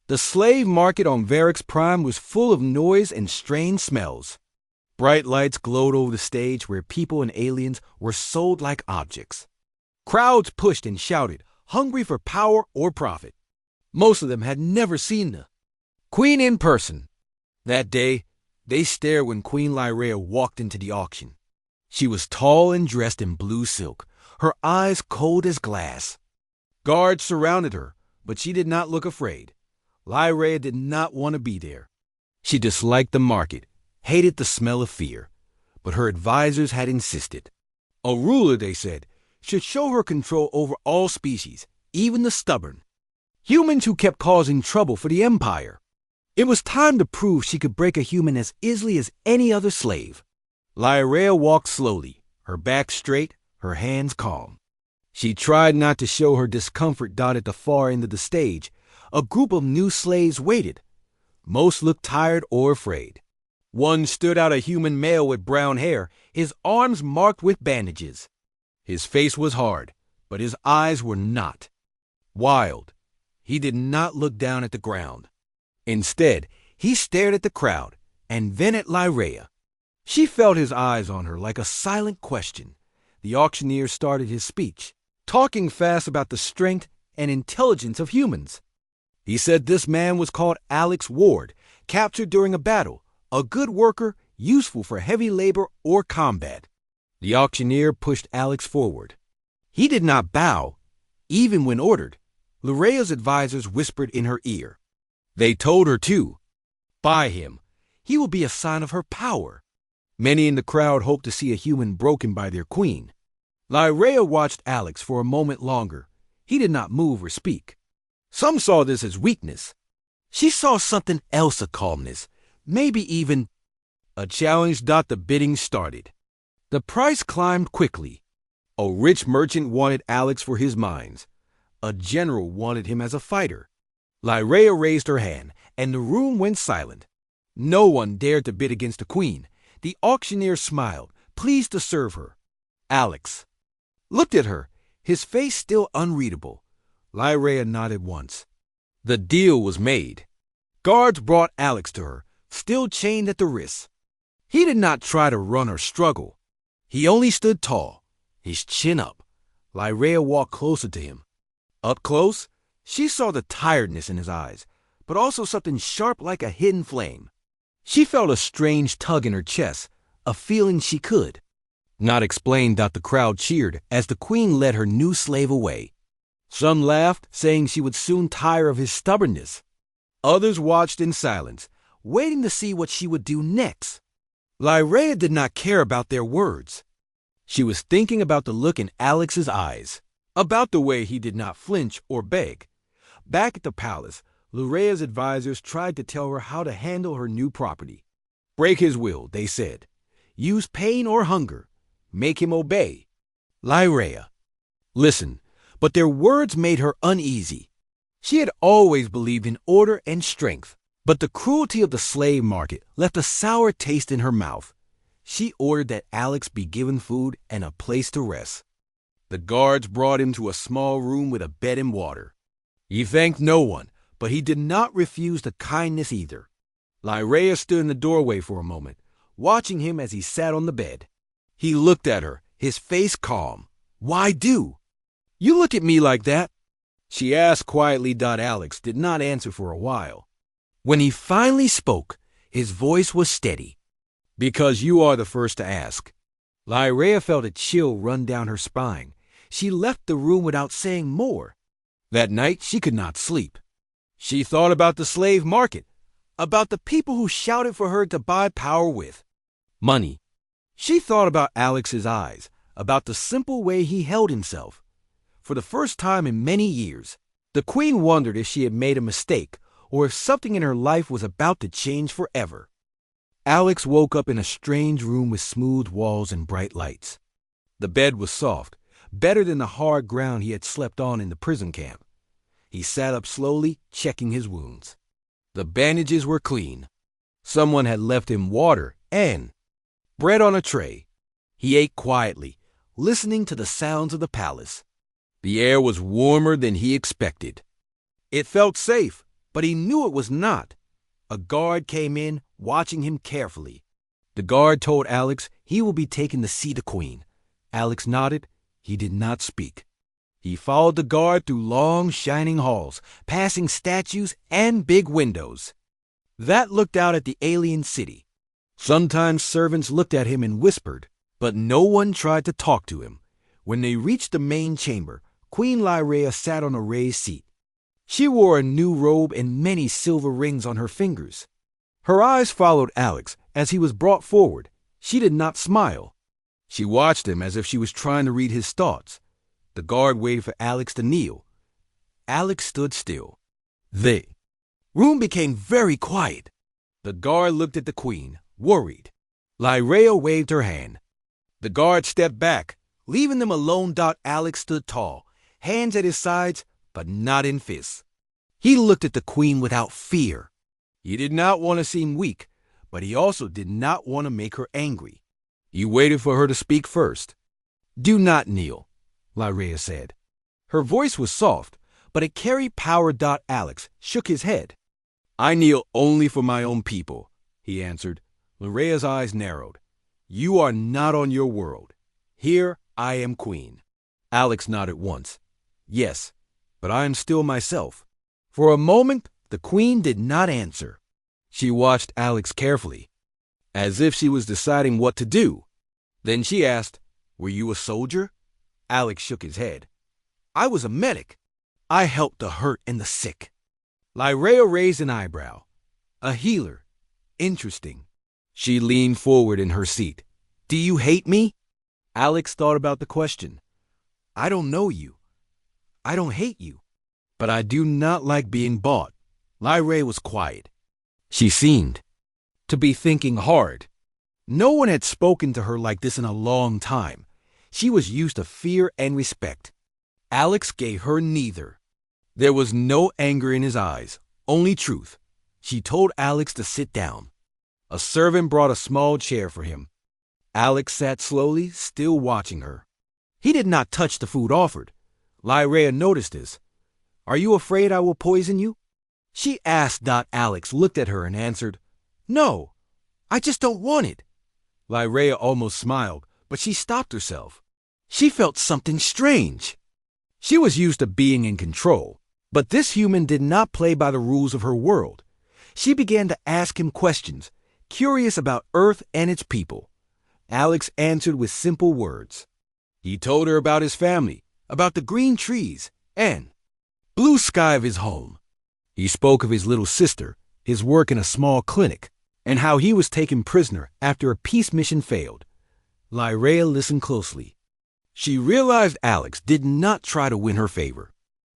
The slave market on Varix Prime was full of noise and strange smells. Bright lights glowed over the stage where people and aliens were sold like objects. Crowds pushed and shouted, hungry for power or profit. Most of them had never seen the Queen in person. That day, they stared when Queen Lyrea walked into the auction. She was tall and dressed in blue silk, her eyes cold as glass. Guards surrounded her, but she did not look afraid. Lyrea did not want to be there. She disliked the market, hated the smell of fear, but her advisors had insisted. A ruler, they said, should show her control over all species, even the stubborn. Humans who kept causing trouble for the Empire. It was time to prove she could break a human as easily as any other slave. Lyrea walked slowly, her back straight, her hands calm. She tried not to show her discomfort. At the far end of the stage, a group of new slaves waited. Most looked tired or afraid. One stood out, a human male with brown hair, his arms marked with bandages. His face was hard, but his eyes were not. Wild. He did not look down at the ground. Instead, he stared at the crowd, and then at Lyrea. She felt his eyes on her like a silent question. The auctioneer started his speech, talking fast about the strength and intelligence of humans. He said this man was called Alex Ward, captured during a battle, a good worker, useful for heavy labor or combat. The auctioneer pushed Alex forward. He did not bow, even when ordered. Lyrea's advisors whispered in her ear. They told her to buy him. He will be a sign of her power. Many in the crowd hoped to see a human broken by their queen. Lyrea watched Alex for a moment longer. He did not move or speak. Some saw this as weakness. She saw something else, a calmness, maybe even a challenge. The bidding started. The price climbed quickly. A rich merchant wanted Alex for his mines. A general wanted him as a fighter. Lyrea raised her hand, and the room went silent. No one dared to bid against the queen. The auctioneer smiled, pleased to serve her. Alex looked at her, his face still unreadable. Lyrea nodded once. The deal was made. Guards brought Alex to her, still chained at the wrists. He did not try to run or struggle. He only stood tall, his chin up. Lyrea walked closer to him. Up close, she saw the tiredness in his eyes, but also something sharp like a hidden flame. She felt a strange tug in her chest, a feeling she could not explain. The crowd cheered as the queen led her new slave away. Some laughed, saying she would soon tire of his stubbornness. Others watched in silence, waiting to see what she would do next. Lyrea did not care about their words. She was thinking about the look in Alex's eyes, about the way he did not flinch or beg. Back at the palace, Lyrea's advisors tried to tell her how to handle her new property. Break his will, they said. Use pain or hunger. Make him obey. Lyrea listened, but their words made her uneasy. She had always believed in order and strength, but the cruelty of the slave market left a sour taste in her mouth. She ordered that Alex be given food and a place to rest. The guards brought him to a small room with a bed and water. He thanked no one, but he did not refuse the kindness either. Lyrea stood in the doorway for a moment, watching him as he sat on the bed. He looked at her, his face calm. Why do you look at me like that? She asked quietly. Alex did not answer for a while. When he finally spoke, his voice was steady. Because you are the first to ask. Lyrea felt a chill run down her spine. She left the room without saying more. That night, she could not sleep. She thought about the slave market, about the people who shouted for her to buy power with money. She thought about Alex's eyes, about the simple way he held himself. For the first time in many years, the queen wondered if she had made a mistake or if something in her life was about to change forever. Alex woke up in a strange room with smooth walls and bright lights. The bed was soft, better than the hard ground he had slept on in the prison camp. He sat up slowly, checking his wounds. The bandages were clean. Someone had left him water and bread on a tray. He ate quietly, listening to the sounds of the palace. The air was warmer than he expected. It felt safe, but he knew it was not. A guard came in, watching him carefully. The guard told Alex he will be taken to see the queen. Alex nodded. He did not speak. He followed the guard through long, shining halls, passing statues and big windows that looked out at the alien city. Sometimes servants looked at him and whispered, but no one tried to talk to him. When they reached the main chamber, Queen Lyrea sat on a raised seat. She wore a new robe and many silver rings on her fingers. Her eyes followed Alex as he was brought forward. She did not smile. She watched him as if she was trying to read his thoughts. The guard waited for Alex to kneel. Alex stood still. The room became very quiet. The guard looked at the queen, worried. Lyrea waved her hand. The guard stepped back, leaving them alone. Alex stood tall, hands at his sides, but not in fists. He looked at the queen without fear. He did not want to seem weak, but he also did not want to make her angry. He waited for her to speak first. "Do not kneel," Lyrea said. Her voice was soft, but it carried power. Alex shook his head. "I kneel only for my own people," he answered. Lyrea's eyes narrowed. "You are not on your world. Here I am queen." Alex nodded once. "Yes, but I am still myself." For a moment, the queen did not answer. She watched Alex carefully, as if she was deciding what to do. Then she asked, "Were you a soldier?" Alex shook his head. "I was a medic. I helped the hurt and the sick." Lyrea raised an eyebrow. "A healer. Interesting." She leaned forward in her seat. "Do you hate me?" Alex thought about the question. "I don't know you. I don't hate you. But I do not like being bought." Lyrea was quiet. She seemed to be thinking hard. No one had spoken to her like this in a long time. She was used to fear and respect. Alex gave her neither. There was no anger in his eyes, only truth. She told Alex to sit down. A servant brought a small chair for him. Alex sat slowly, still watching her. He did not touch the food offered. Lyrea noticed this. "Are you afraid I will poison you?" she asked. Alex looked at her and answered, "No, I just don't want it." Lyrea almost smiled, but she stopped herself. She felt something strange. She was used to being in control, but this human did not play by the rules of her world. She began to ask him questions, curious about Earth and its people. Alex answered with simple words. He told her about his family, about the green trees, and blue sky of his home. He spoke of his little sister, his work in a small clinic, and how he was taken prisoner after a peace mission failed. Lyrea listened closely. She realized Alex did not try to win her favor.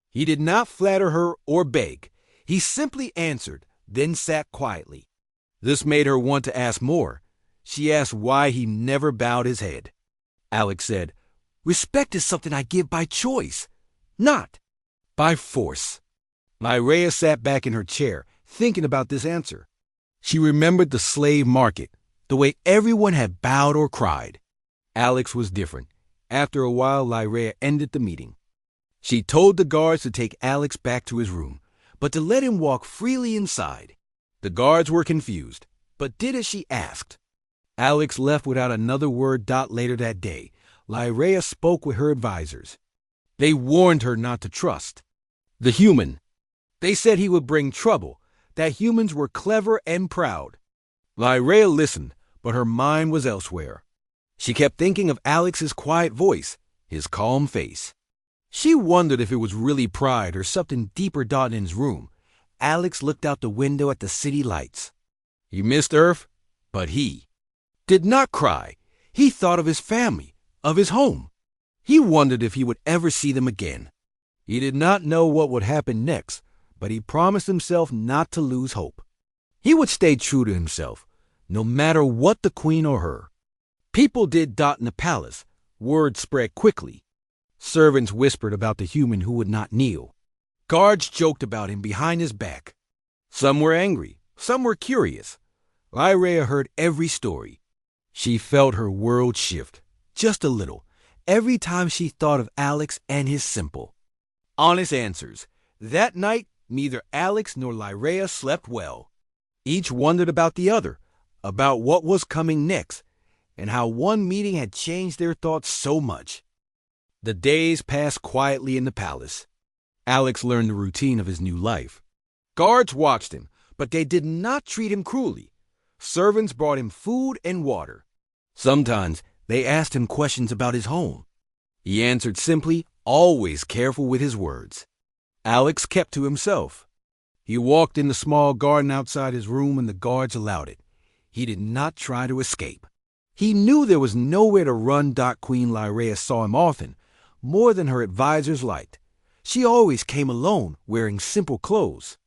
He did not flatter her or beg. He simply answered, then sat quietly. This made her want to ask more. She asked why he never bowed his head. Alex said, "Respect is something I give by choice, not by force." Lyrea sat back in her chair, thinking about this answer. She remembered the slave market, the way everyone had bowed or cried. Alex was different. After a while, Lyrea ended the meeting. She told the guards to take Alex back to his room, but to let him walk freely inside. The guards were confused, but did as she asked. Alex left without another word. Later that day, Lyrea spoke with her advisors. They warned her not to trust the human. They said he would bring trouble, that humans were clever and proud. Lyrea listened, but her mind was elsewhere. She kept thinking of Alex's quiet voice, his calm face. She wondered if it was really pride or something deeper. In his room, Alex looked out the window at the city lights. He missed Earth, but he did not cry. He thought of his family, of his home. He wondered if he would ever see them again. He did not know what would happen next, but he promised himself not to lose hope. He would stay true to himself, no matter what the queen or her. People did. In the palace, word spread quickly. Servants whispered about the human who would not kneel. Guards joked about him behind his back. Some were angry, some were curious. Lyrea heard every story. She felt her world shift, just a little, every time she thought of Alex and his simple, honest answers. That night, neither Alex nor Lyrea slept well. Each wondered about the other, about what was coming next, and how one meeting had changed their thoughts so much. The days passed quietly in the palace. Alex learned the routine of his new life. Guards watched him, but they did not treat him cruelly. Servants brought him food and water. Sometimes they asked him questions about his home. He answered simply, always careful with his words. Alex kept to himself. He walked in the small garden outside his room and the guards allowed it. He did not try to escape. He knew there was nowhere to run. Queen Lyrea saw him often, more than her advisors liked. She always came alone, wearing simple clothes.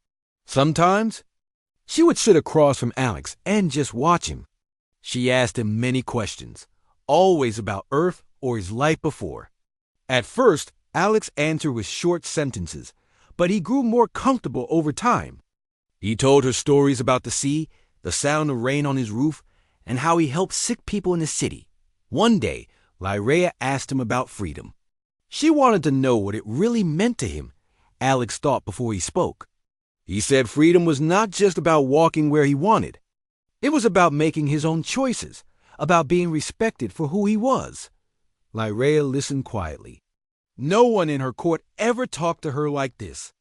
Sometimes, she would sit across from Alex and just watch him. She asked him many questions, always about Earth or his life before. At first, Alex answered with short sentences, but he grew more comfortable over time. He told her stories about the sea, the sound of rain on his roof, and how he helped sick people in the city. One day, Lyrea asked him about freedom. She wanted to know what it really meant to him. Alex thought before he spoke. He said freedom was not just about walking where he wanted. It was about making his own choices, about being respected for who he was. Lyrea listened quietly. No one in her court ever talked to her like this.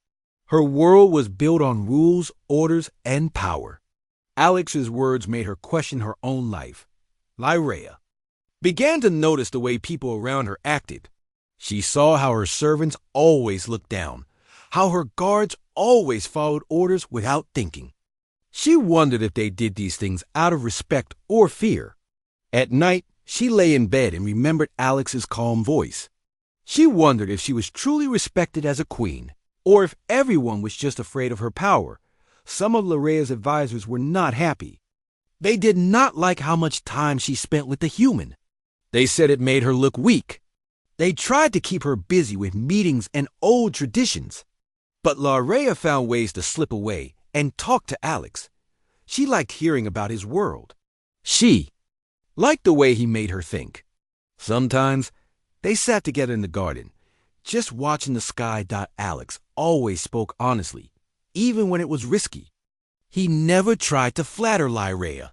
Her world was built on rules, orders, and power. Alex's words made her question her own life. Lyrea began to notice the way people around her acted. She saw how her servants always looked down, how her guards always followed orders without thinking. She wondered if they did these things out of respect or fear. At night, she lay in bed and remembered Alex's calm voice. She wondered if she was truly respected as a queen, or if everyone was just afraid of her power. Some of Lyrea's advisors were not happy. They did not like how much time she spent with the human. They said it made her look weak. They tried to keep her busy with meetings and old traditions. But Lyrea found ways to slip away and talk to Alex. She liked hearing about his world. She liked the way he made her think. Sometimes they sat together in the garden, just watching the sky. Alex always spoke honestly, even when it was risky. He never tried to flatter Lyrea.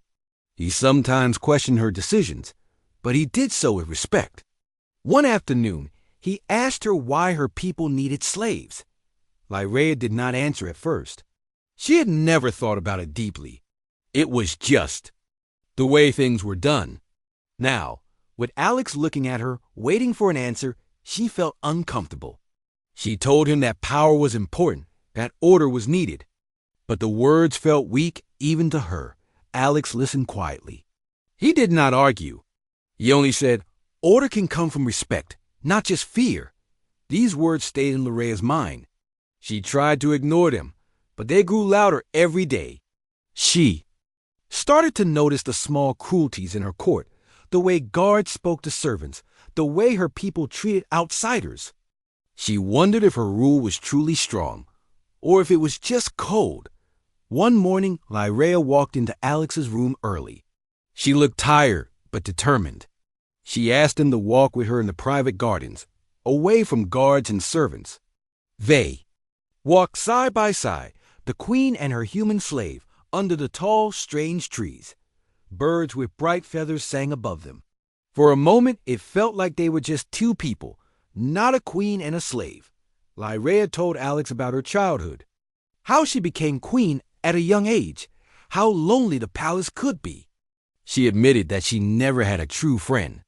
He sometimes questioned her decisions, but he did so with respect. One afternoon, he asked her why her people needed slaves. Lyrea did not answer at first. She had never thought about it deeply. It was just the way things were done. Now, with Alex looking at her, waiting for an answer, she felt uncomfortable. She told him that power was important, that order was needed. But the words felt weak even to her. Alex listened quietly. He did not argue. He only said, "Order can come from respect, not just fear." These words stayed in Lyrea's mind. She tried to ignore them, but they grew louder every day. She started to notice the small cruelties in her court, the way guards spoke to servants, the way her people treated outsiders. She wondered if her rule was truly strong, or if it was just cold. One morning, Lyrea walked into Alex's room early. She looked tired, but determined. She asked him to walk with her in the private gardens, away from guards and servants. They walked side by side, the queen and her human slave, under the tall, strange trees. Birds with bright feathers sang above them. For a moment, it felt like they were just two people, not a queen and a slave. Lyrea told Alex about her childhood, how she became queen at a young age, how lonely the palace could be. She admitted that she never had a true friend.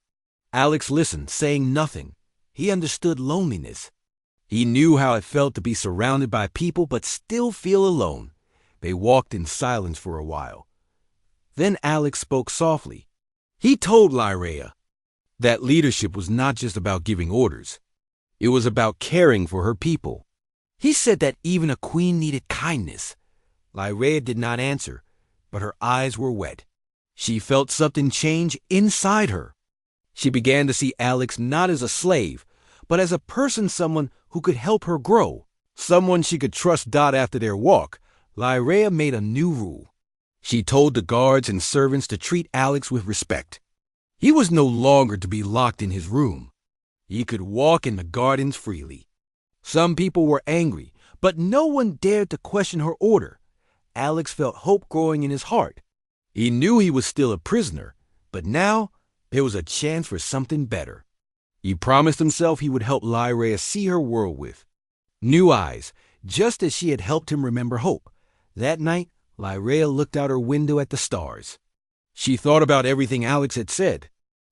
Alex listened, saying nothing. He understood loneliness. He knew how it felt to be surrounded by people but still feel alone. They walked in silence for a while. Then Alex spoke softly. He told Lyrea that leadership was not just about giving orders. It was about caring for her people. He said that even a queen needed kindness. Lyrea did not answer, but her eyes were wet. She felt something change inside her. She began to see Alex not as a slave, but as a person, someone who could help her grow, someone she could trust. After their walk, Lyrea made a new rule. She told the guards and servants to treat Alex with respect. He was no longer to be locked in his room. He could walk in the gardens freely. Some people were angry, But no one dared to question her order. Alex felt hope growing in his heart. He knew he was still a prisoner, but now there was a chance for something better. He promised himself he would help Lyra see her world with new eyes, just as she had helped him remember hope. That night, Lyra looked out her window at the stars. She thought about everything Alex had said.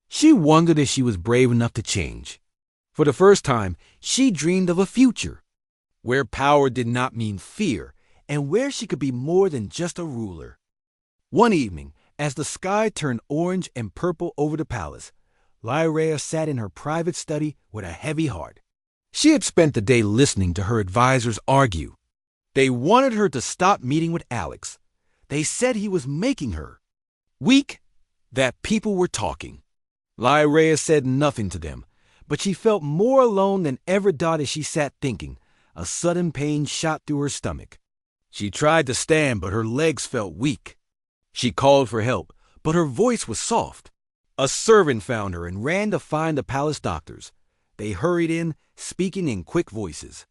She wondered if she was brave enough to change. For the first time, she dreamed of a future where power did not mean fear and where she could be more than just a ruler. One evening, as the sky turned orange and purple over the palace, Lyra sat in her private study with a heavy heart. She had spent the day listening to her advisors argue. They wanted her to stop meeting with Alex. They said he was making her weak, that people were talking. Lyra said nothing to them, but she felt more alone than ever as she sat thinking. A sudden pain shot through her stomach. She tried to stand, but her legs felt weak. She called for help, but her voice was soft. A servant found her and ran to find the palace doctors. They hurried in, speaking in quick voices.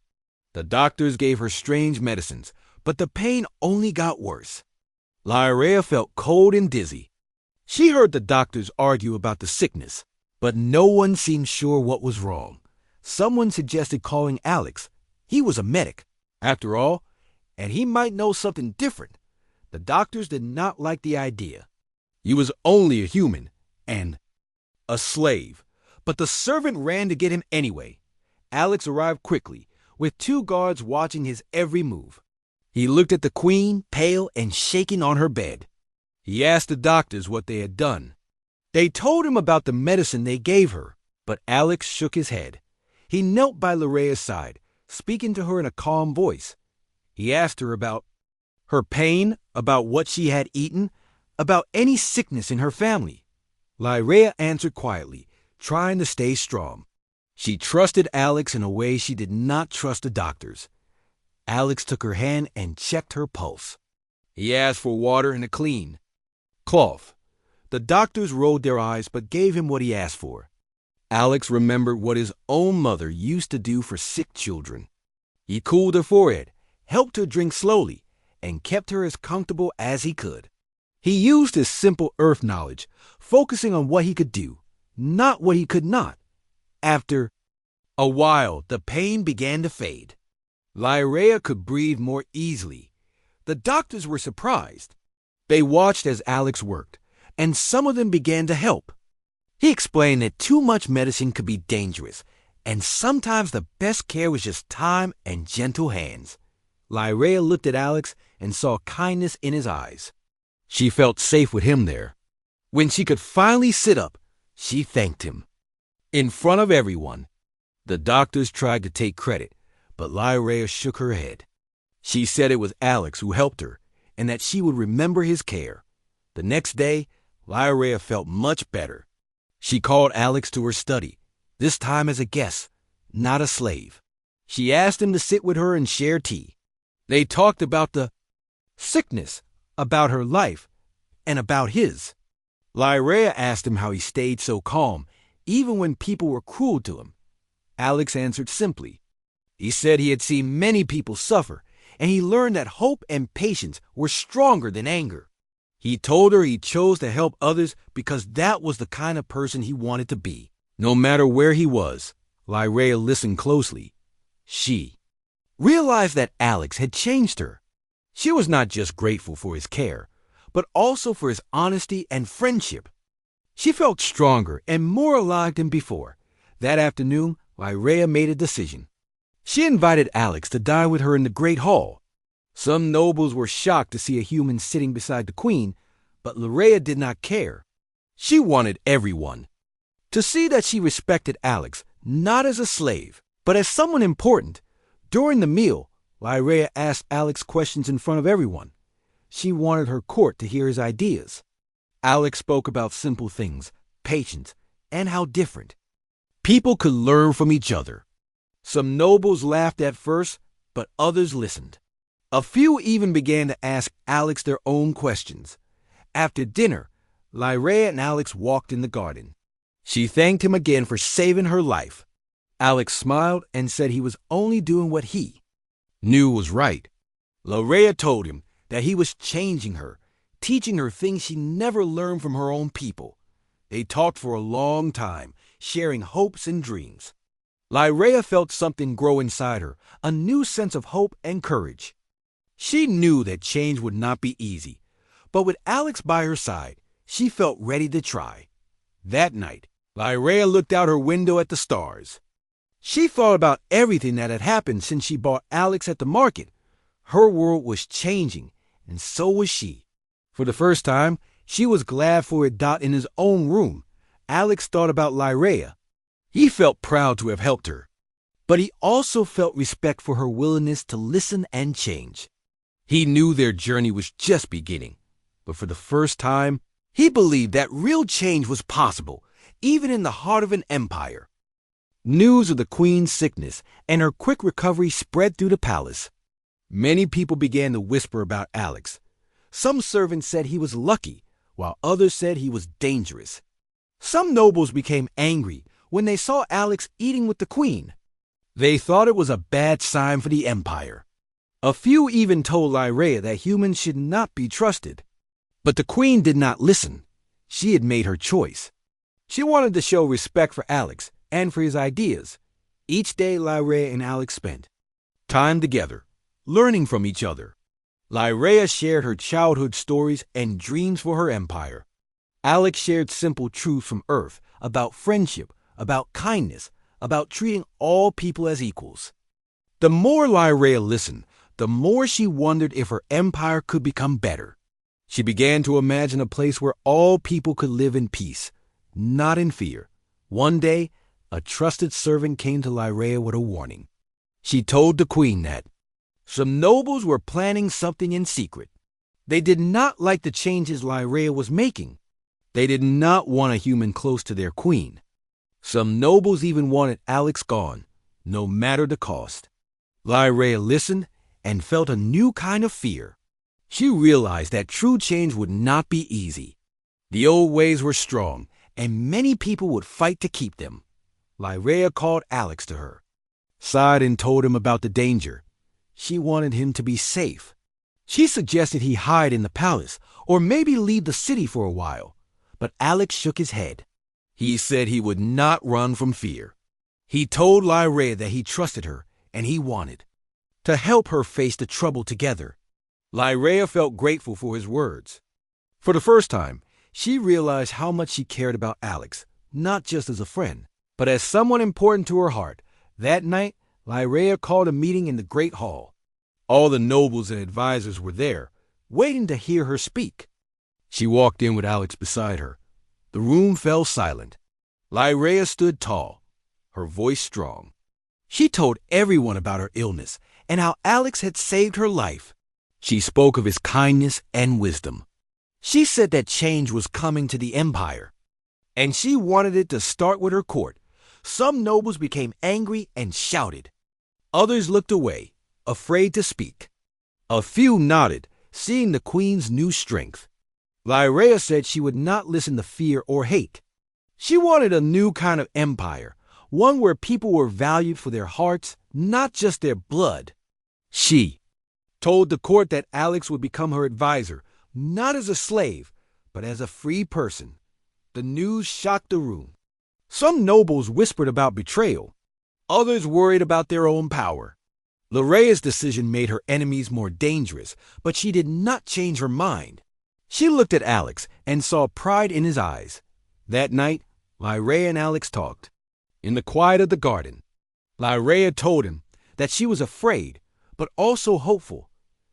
The doctors gave her strange medicines, but the pain only got worse. Lyra felt cold and dizzy. She heard the doctors argue about the sickness, but no one seemed sure what was wrong. Someone suggested calling Alex. He was a medic, after all, and he might know something different. The doctors did not like the idea. He was only a human and a slave, but the servant ran to get him anyway. Alex arrived quickly, with 2 guards watching his every move. He looked at the queen, pale and shaking on her bed. He asked the doctors what they had done. They told him about the medicine they gave her, but Alex shook his head. He knelt by Lyra's side, speaking to her in a calm voice. He asked her about her pain, about what she had eaten, about any sickness in her family. Lyra answered quietly, trying to stay strong. She trusted Alex in a way she did not trust the doctors. Alex took her hand and checked her pulse. He asked for water and a clean cloth. The doctors rolled their eyes but gave him what he asked for. Alex remembered what his own mother used to do for sick children. He cooled her forehead, helped her drink slowly, and kept her as comfortable as he could. He used his simple earth knowledge, focusing on what he could do, not what he could not. After a while, the pain began to fade. Lyra could breathe more easily. The doctors were surprised. They watched as Alex worked, and some of them began to help. He explained that too much medicine could be dangerous, and sometimes the best care was just time and gentle hands. Lyra looked at Alex and saw kindness in his eyes. She felt safe with him there. When she could finally sit up, she thanked him. In front of everyone, the doctors tried to take credit, but Lyra shook her head. She said it was Alex who helped her, and that she would remember his care. The next day, Lyra felt much better. She called Alex to her study, this time as a guest, not a slave. She asked him to sit with her and share tea. They talked about the sickness, about her life, and about his. Lyra asked him how he stayed so calm, even when people were cruel to him. Alex answered simply. He said he had seen many people suffer, and he learned that hope and patience were stronger than anger. He told her he chose to help others because that was the kind of person he wanted to be. No matter where he was, Lyra listened closely. She realized that Alex had changed her. She was not just grateful for his care, but also for his honesty and friendship. She felt stronger and more alive than before. That afternoon, Lyra made a decision. She invited Alex to dine with her in the Great Hall. Some nobles were shocked to see a human sitting beside the queen, but Lyra did not care. She wanted everyone to see that she respected Alex, not as a slave, but as someone important. During the meal, Lyra asked Alex questions in front of everyone. She wanted her court to hear his ideas. Alex spoke about simple things, patience, and how different people could learn from each other. Some nobles laughed at first, but others listened. A few even began to ask Alex their own questions. After dinner, Lyra and Alex walked in the garden. She thanked him again for saving her life. Alex smiled and said he was only doing what he New was right. Lareya told him that he was changing her, teaching her things she never learned from her own people. They talked for a long time, sharing hopes and dreams. Lareya felt something grow inside her, a new sense of hope and courage. She knew that change would not be easy, but with Alex by her side, she felt ready to try. That night, Lareya looked out her window at the stars. She thought about everything that had happened since she bought Alex at the market. Her world was changing, and so was she. For the first time, she was glad for Dot in his own room. Alex thought about Lareya. He felt proud to have helped her, but he also felt respect for her willingness to listen and change. He knew their journey was just beginning, but for the first time, he believed that real change was possible, even in the heart of an empire. News of the queen's sickness and her quick recovery spread through the palace. Many people began to whisper about Alex. Some servants said he was lucky, while others said he was dangerous. Some nobles became angry when they saw Alex eating with the queen. They thought it was a bad sign for the empire. A few even told Lareya that humans should not be trusted. But the queen did not listen. She had made her choice. She wanted to show respect for Alex and for his ideas. Each day Lareya and Alex spent time together, learning from each other. Lareya shared her childhood stories and dreams for her empire. Alex shared simple truths from Earth about friendship, about kindness, about treating all people as equals. The more Lareya listened, the more she wondered if her empire could become better. She began to imagine a place where all people could live in peace, not in fear. One day, a trusted servant came to Lareya with a warning. She told the queen that some nobles were planning something in secret. They did not like the changes Lareya was making. They did not want a human close to their queen. Some nobles even wanted Alex gone, no matter the cost. Lareya listened and felt a new kind of fear. She realized that true change would not be easy. The old ways were strong, and many people would fight to keep them. Lareya called Alex to her, sighed and told him about the danger. She wanted him to be safe. She suggested he hide in the palace, or maybe leave the city for a while. But Alex shook his head. He said he would not run from fear. He told Lareya that he trusted her, and he wanted to help her face the trouble together. Lareya felt grateful for his words. For the first time, she realized how much she cared about Alex, not just as a friend, but as someone important to her heart. That night, Lareya called a meeting in the Great Hall. All the nobles and advisors were there, waiting to hear her speak. She walked in with Alex beside her. The room fell silent. Lareya stood tall, her voice strong. She told everyone about her illness and how Alex had saved her life. She spoke of his kindness and wisdom. She said that change was coming to the empire, and she wanted it to start with her court. Some nobles became angry and shouted. Others looked away, afraid to speak. A few nodded, seeing the queen's new strength. Lareya said she would not listen to fear or hate. She wanted a new kind of empire, one where people were valued for their hearts, not just their blood. She told the court that Alex would become her advisor, not as a slave, but as a free person. The news shocked the room. Some nobles whispered about betrayal. Others worried about their own power. Lareya's decision made her enemies more dangerous, but she did not change her mind. She looked at Alex and saw pride in his eyes. That night, Lareya and Alex talked. In the quiet of the garden, Lareya told him that she was afraid, but also hopeful.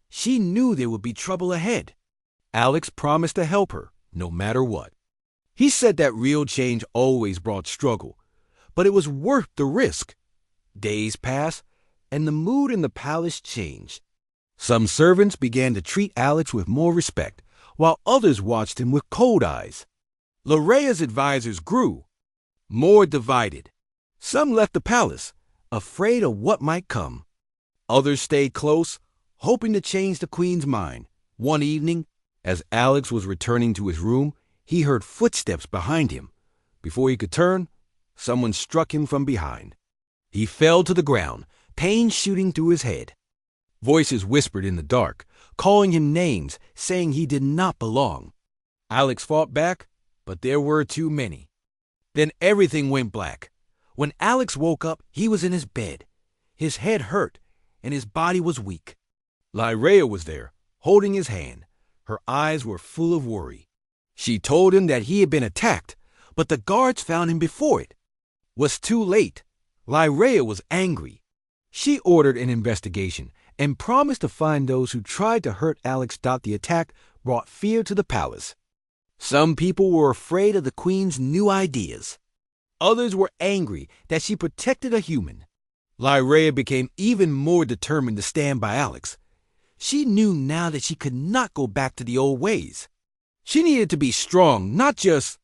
She knew there would be trouble ahead. Alex promised to help her, no matter what. He said that real change always brought struggle, but it was worth the risk. Days passed, and the mood in the palace changed. Some servants began to treat Alex with more respect, while others watched him with cold eyes. Lareya's advisors grew, more divided. Some left the palace, afraid of what might come. Others stayed close, hoping to change the queen's mind. One evening, as Alex was returning to his room, he heard footsteps behind him. Before he could turn, someone struck him from behind. He fell to the ground, pain shooting through his head. Voices whispered in the dark, calling him names, saying he did not belong. Alex fought back, but there were too many. Then everything went black. When Alex woke up, he was in his bed. His head hurt, and his body was weak. Lyrea was there, holding his hand. Her eyes were full of worry. She told him that he had been attacked, but the guards found him before it. Was too late. Lyrea was angry. She ordered an investigation and promised to find those who tried to hurt Alex. The attack brought fear to the palace. Some people were afraid of the queen's new ideas. Others were angry that she protected a human. Lyrea became even more determined to stand by Alex. She knew now that she could not go back to the old ways. She needed to be strong, not just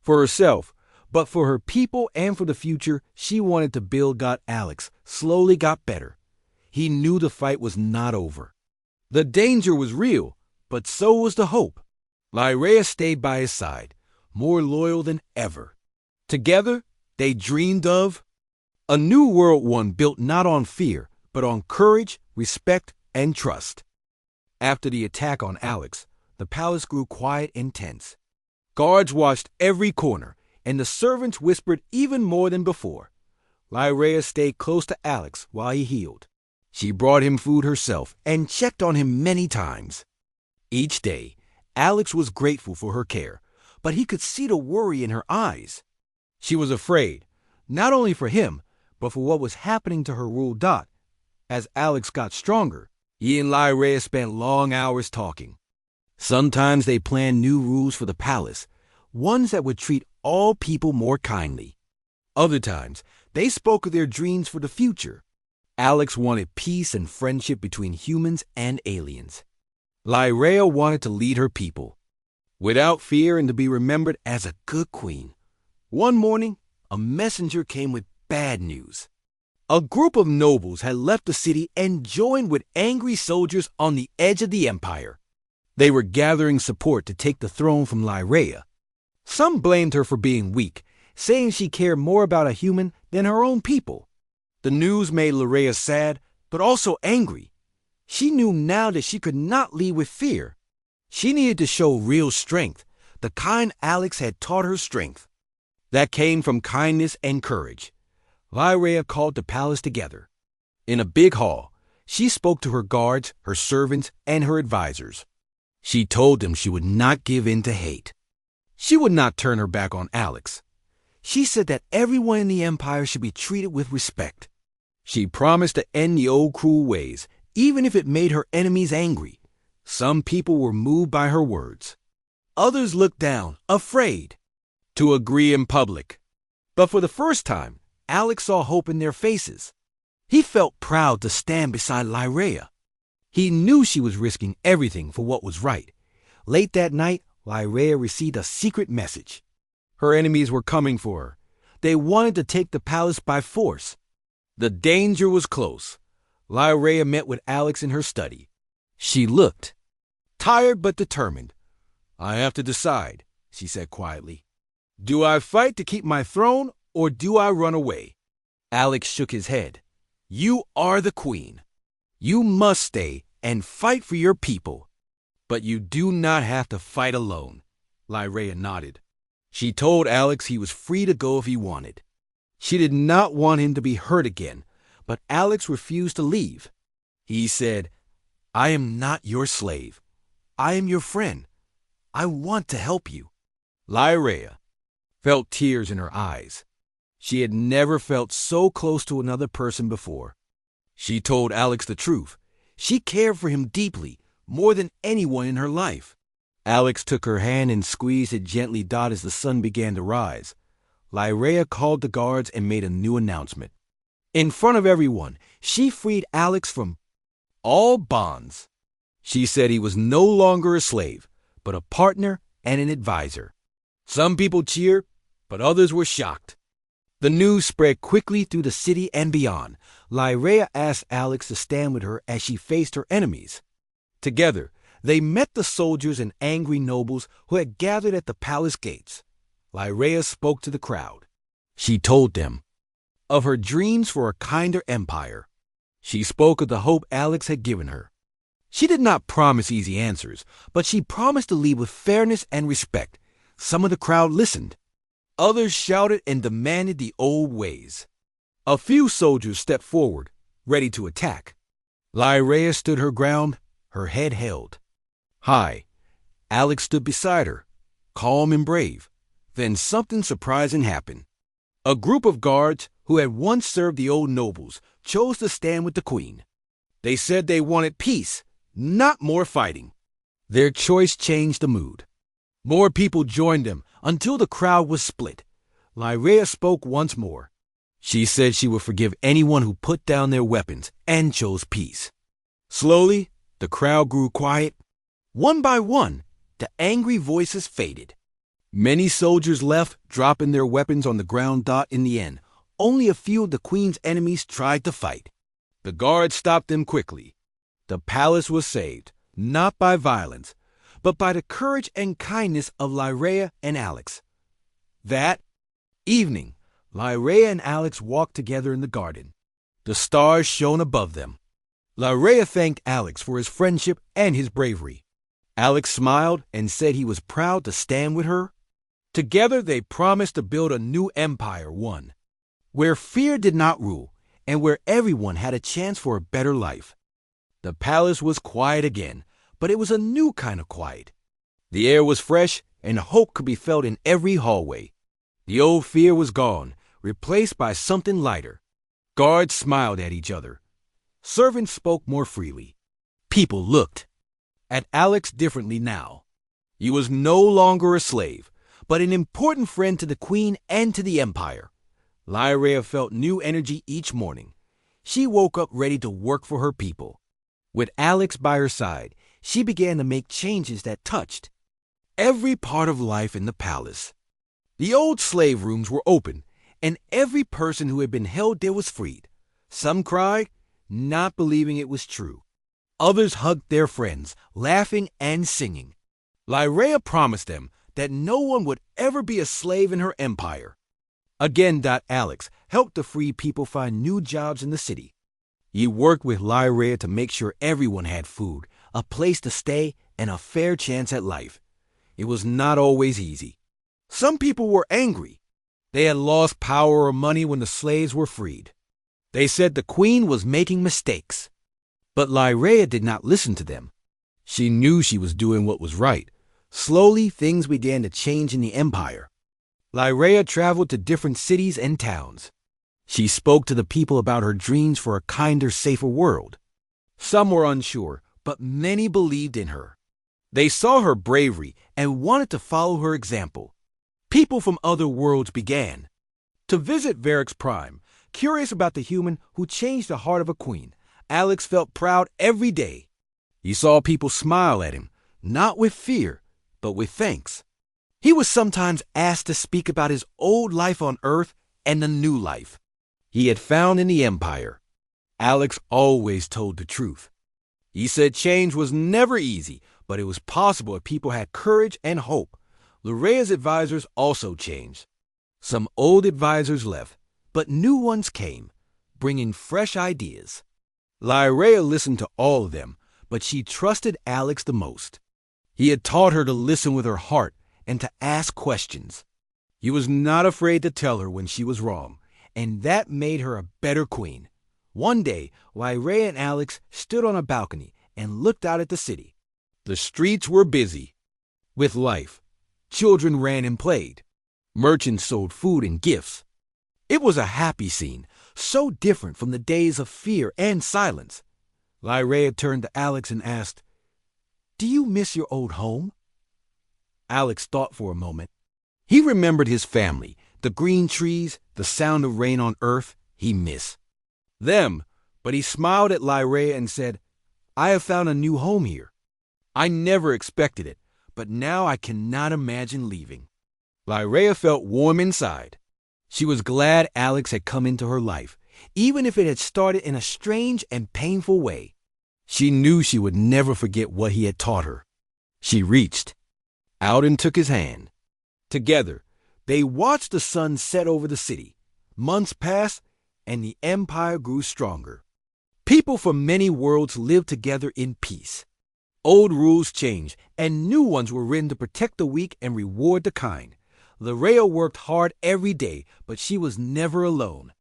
for herself, but for her people and for the future she wanted to build. Alex slowly got better. He knew the fight was not over. The danger was real, but so was the hope. Lyrea stayed by his side, more loyal than ever. Together, they dreamed of a new world, one built not on fear, but on courage, respect, and trust. After the attack on Alex, the palace grew quiet and tense. Guards watched every corner, and the servants whispered even more than before. Lyrea stayed close to Alex while he healed. She brought him food herself and checked on him many times. Each day, Alex was grateful for her care, but he could see the worry in her eyes. She was afraid, not only for him, but for what was happening to her rule. As Alex got stronger, he and Lyrea spent long hours talking. Sometimes they planned new rules for the palace, ones that would treat all people more kindly. Other times, they spoke of their dreams for the future. Alex wanted peace and friendship between humans and aliens. Lyrea wanted to lead her people, without fear, and to be remembered as a good queen. One morning, a messenger came with bad news. A group of nobles had left the city and joined with angry soldiers on the edge of the empire. They were gathering support to take the throne from Lyrea. Some blamed her for being weak, saying she cared more about a human than her own people. The news made Lyrea sad, but also angry. She knew now that she could not lead with fear. She needed to show real strength, the kind Alex had taught her strength. That came from kindness and courage. Lyrea called the palace together. In a big hall, she spoke to her guards, her servants, and her advisors. She told them she would not give in to hate. She would not turn her back on Alex. She said that everyone in the empire should be treated with respect. She promised to end the old cruel ways, even if it made her enemies angry. Some people were moved by her words. Others looked down, afraid to agree in public. But for the first time, Alex saw hope in their faces. He felt proud to stand beside Lyrea. He knew she was risking everything for what was right. Late that night, Lyrea received a secret message. Her enemies were coming for her. They wanted to take the palace by force. The danger was close. Lyrea met with Alex in her study. She looked tired but determined. "I have to decide," she said quietly. "Do I fight to keep my throne, or do I run away?" Alex shook his head. "You are the queen. You must stay and fight for your people. But you do not have to fight alone." Lyrea nodded. She told Alex he was free to go if he wanted. She did not want him to be hurt again, but Alex refused to leave. He said, "I am not your slave. I am your friend. I want to help you." Lyrea felt tears in her eyes. She had never felt so close to another person before. She told Alex the truth. She cared for him deeply, more than anyone in her life. Alex took her hand and squeezed it gently. As the sun began to rise, Lyrea called the guards and made a new announcement. In front of everyone, she freed Alex from all bonds. She said he was no longer a slave, but a partner and an advisor. Some people cheered, but others were shocked. The news spread quickly through the city and beyond. Lyrea asked Alex to stand with her as she faced her enemies. Together, they met the soldiers and angry nobles who had gathered at the palace gates. Lyrea spoke to the crowd. She told them of her dreams for a kinder empire. She spoke of the hope Alex had given her. She did not promise easy answers, but she promised to lead with fairness and respect. Some of the crowd listened. Others shouted and demanded the old ways. A few soldiers stepped forward, ready to attack. Lyrea stood her ground, her head held high. Alex stood beside her, calm and brave. Then something surprising happened. A group of guards who had once served the old nobles chose to stand with the queen. They said they wanted peace, not more fighting. Their choice changed the mood. More people joined them until the crowd was split. Lyrea spoke once more. She said she would forgive anyone who put down their weapons and chose peace. Slowly, the crowd grew quiet. One by one, the angry voices faded. Many soldiers left, dropping their weapons on the ground. In the end, only a few of the queen's enemies tried to fight. The guards stopped them quickly. The palace was saved, not by violence, but by the courage and kindness of Lyrea and Alex. That evening, Lyrea and Alex walked together in the garden. The stars shone above them. Lyrea thanked Alex for his friendship and his bravery. Alex smiled and said he was proud to stand with her. Together they promised to build a new empire, one where fear did not rule and where everyone had a chance for a better life. The palace was quiet again, but it was a new kind of quiet. The air was fresh and hope could be felt in every hallway. The old fear was gone, replaced by something lighter. Guards smiled at each other. Servants spoke more freely. People looked at Alex differently now. He was no longer a slave, but an important friend to the queen and to the empire. Lyrea felt new energy each morning. She woke up ready to work for her people. With Alex by her side, she began to make changes that touched every part of life in the palace. The old slave rooms were open, and every person who had been held there was freed. Some cried, not believing it was true. Others hugged their friends, laughing and singing. Lyrea promised them that no one would ever be a slave in her empire. Again, Alex helped the free people find new jobs in the city. He worked with Lyrea to make sure everyone had food, a place to stay, and a fair chance at life. It was not always easy. Some people were angry. They had lost power or money when the slaves were freed. They said the queen was making mistakes. But Lyrea did not listen to them. She knew she was doing what was right. Slowly, things began to change in the empire. Lyrea traveled to different cities and towns. She spoke to the people about her dreams for a kinder, safer world. Some were unsure, but many believed in her. They saw her bravery and wanted to follow her example. People from other worlds began to visit Varix Prime, curious about the human who changed the heart of a queen. Alex felt proud every day. He saw people smile at him, not with fear, but with thanks. He was sometimes asked to speak about his old life on Earth and the new life he had found in the Empire. Alex always told the truth. He said change was never easy, but it was possible if people had courage and hope. Lyrea's advisors also changed. Some old advisors left, but new ones came, bringing fresh ideas. Lyrea listened to all of them, but she trusted Alex the most. He had taught her to listen with her heart and to ask questions. He was not afraid to tell her when she was wrong, and that made her a better queen. One day, Lyrea and Alex stood on a balcony and looked out at the city. The streets were busy with life. Children ran and played. Merchants sold food and gifts. It was a happy scene, so different from the days of fear and silence. Lyrea turned to Alex and asked, "Do you miss your old home?" Alex thought for a moment. He remembered his family, the green trees, the sound of rain on Earth. He missed them, but he smiled at Lyrea and said, "I have found a new home here. I never expected it, but now I cannot imagine leaving." Lyrea felt warm inside. She was glad Alex had come into her life, even if it had started in a strange and painful way. She knew she would never forget what he had taught her. She reached out and took his hand. Together, they watched the sun set over the city. Months passed, and the empire grew stronger. People from many worlds lived together in peace. Old rules changed, and new ones were written to protect the weak and reward the kind. Lareya worked hard every day, but she was never alone.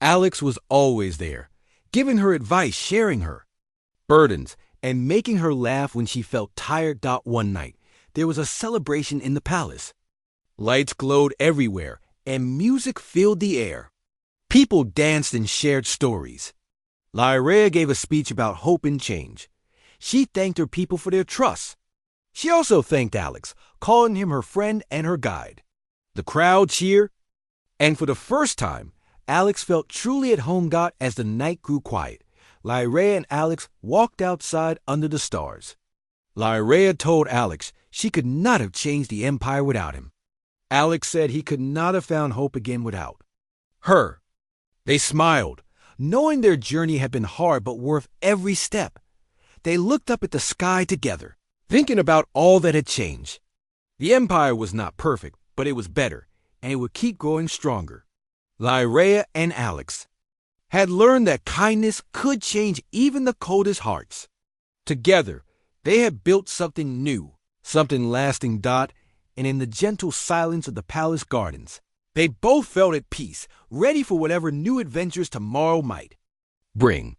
Alex was always there, giving her advice, sharing her burdens, and making her laugh when she felt tired. One night, there was a celebration in the palace. Lights glowed everywhere, and music filled the air. People danced and shared stories. Lareya gave a speech about hope and change. She thanked her people for their trust. She also thanked Alex, calling him her friend and her guide. The crowd cheered, and for the first time, Alex felt truly at home. As the night grew quiet, Lareya and Alex walked outside under the stars. Lareya told Alex she could not have changed the Empire without him. Alex said he could not have found hope again without her. They smiled, knowing their journey had been hard but worth every step. They looked up at the sky together, thinking about all that had changed. The Empire was not perfect, but it was better, and it would keep growing stronger. Lareya and Alex had learned that kindness could change even the coldest hearts. Together, they had built something new, something lasting. And in the gentle silence of the palace gardens, they both felt at peace, ready for whatever new adventures tomorrow might bring.